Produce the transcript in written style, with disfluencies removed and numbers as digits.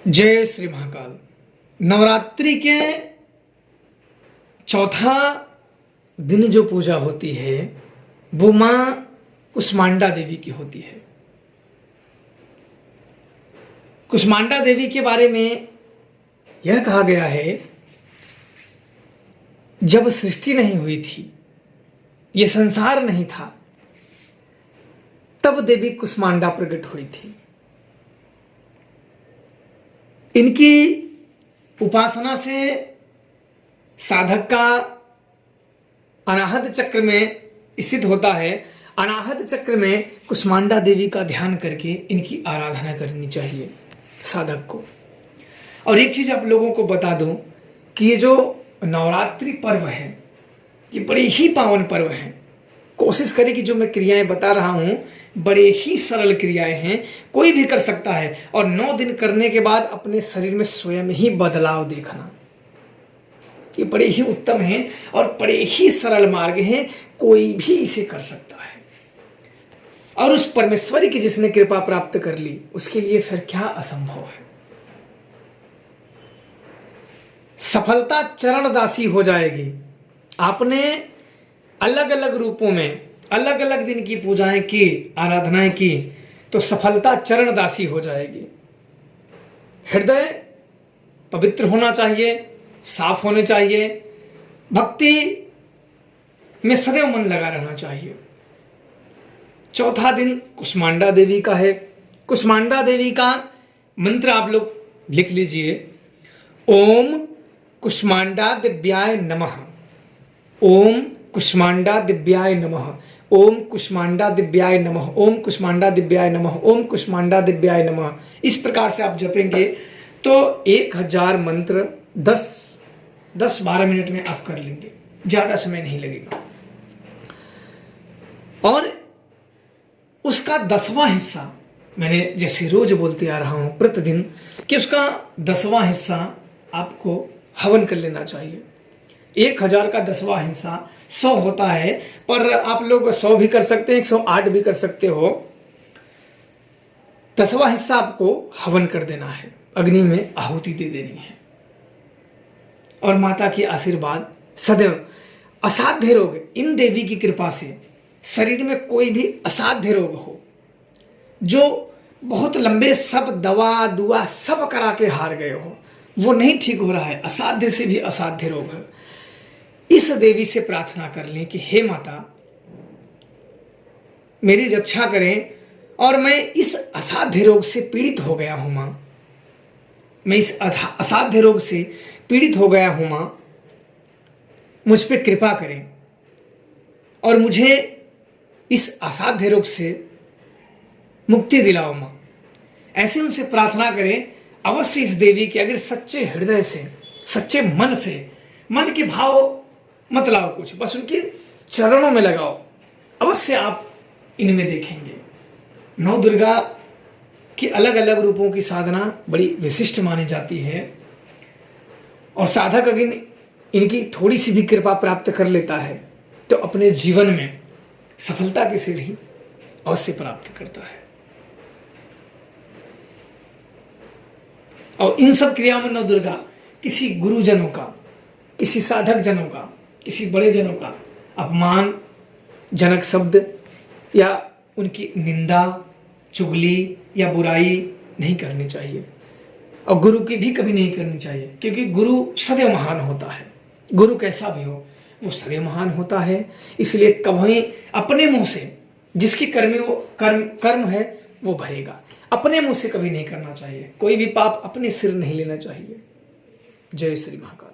जय श्री महाकाल। नवरात्रि के चौथा दिन जो पूजा होती है वो माँ कुष्मांडा देवी की होती है। कुष्मांडा देवी के बारे में यह कहा गया है, जब सृष्टि नहीं हुई थी, यह संसार नहीं था, तब देवी कुष्मांडा प्रकट हुई थी। इनकी उपासना से साधक का अनाहत चक्र में स्थित होता है। अनाहत चक्र में कुष्मांडा देवी का ध्यान करके इनकी आराधना करनी चाहिए साधक को। और एक चीज आप लोगों को बता दूं कि ये जो नवरात्रि पर्व है ये बड़े ही पावन पर्व है। कोशिश करें कि जो मैं क्रियाएं बता रहा हूं बड़े ही सरल क्रियाएं हैं, कोई भी कर सकता है। और 9 दिन करने के बाद अपने शरीर में स्वयं ही बदलाव देखना, ये बड़े ही उत्तम है और बड़े ही सरल मार्ग है, कोई भी इसे कर सकता है। और उस परमेश्वरी की जिसने कृपा प्राप्त कर ली उसके लिए फिर क्या असंभव है। सफलता चरण दासी हो जाएगी। आपने अलग अलग रूपों में अलग अलग दिन की पूजाएं की, आराधनाएं की, तो सफलता चरण दासी हो जाएगी। हृदय पवित्र होना चाहिए, साफ होने चाहिए, भक्ति में सदैव मन लगा रहना चाहिए। चौथा दिन कुष्मांडा देवी का है। कुष्मांडा देवी का मंत्र आप लोग लिख लीजिए। ओम कुष्मांडा दिव्याय नमः। ओम कुष्मांडा दिव्याय नमः। ओम कुष्मांडा दिव्याय नमः। ओम कुष्मांडा दिव्याय नमः। ओम कुष्मांडा दिव्याय नमः। इस प्रकार से आप जपेंगे तो 1000 मंत्र 10-12 मिनट में आप कर लेंगे, ज्यादा समय नहीं लगेगा। और उसका 10वां हिस्सा, मैंने जैसे रोज बोलते आ रहा हूं प्रतिदिन, कि उसका 10वां हिस्सा आपको हवन कर लेना चाहिए। 1000 का 10वां हिस्सा 100 होता है, पर आप लोग 100 भी कर सकते हैं, 108 भी कर सकते हो। 10वां हिस्सा आपको हवन कर देना है, अग्नि में आहुति दे देनी है। और माता की आशीर्वाद सदैव। असाध्य रोग, इन देवी की कृपा से शरीर में कोई भी असाध्य रोग हो, जो बहुत लंबे सब दवा दुआ सब करा के हार गए हो, वो नहीं ठीक हो रहा है, असाध्य से भी असाध्य रोग है, इस देवी से प्रार्थना कर लें कि हे माता मेरी रक्षा करें, और मैं इस असाध्य रोग से पीड़ित हो गया हूं मां, मैं इस असाध्य रोग से पीड़ित हो गया हूं मां, मुझ पे कृपा करें और मुझे इस असाध्य रोग से मुक्ति दिलाओ मां। ऐसे उनसे प्रार्थना करें। अवश्य इस देवी के अगर सच्चे हृदय से, सच्चे मन से, मन के भाव मत लाओ कुछ, बस उनके चरणों में लगाओ, अवश्य आप इनमें देखेंगे। नौ दुर्गा की अलग अलग रूपों की साधना बड़ी विशिष्ट मानी जाती है। और साधक अगर इनकी थोड़ी सी भी कृपा प्राप्त कर लेता है तो अपने जीवन में सफलता की सीढ़ी अवश्य प्राप्त करता है। और इन सब क्रियाओं में नौ दुर्गा किसी गुरुजनों का, किसी साधक जनों का, किसी बड़े जनों का अपमान जनक शब्द या उनकी निंदा, चुगली या बुराई नहीं करनी चाहिए। और गुरु की भी कभी नहीं करनी चाहिए, क्योंकि गुरु सदैव महान होता है। गुरु कैसा भी हो वो सदैव महान होता है। इसलिए कभी अपने मुंह से, जिसकी कर्म है वो भरेगा, अपने मुंह से कभी नहीं करना चाहिए। कोई भी पाप अपने सिर नहीं लेना चाहिए। जय श्री महाकाल।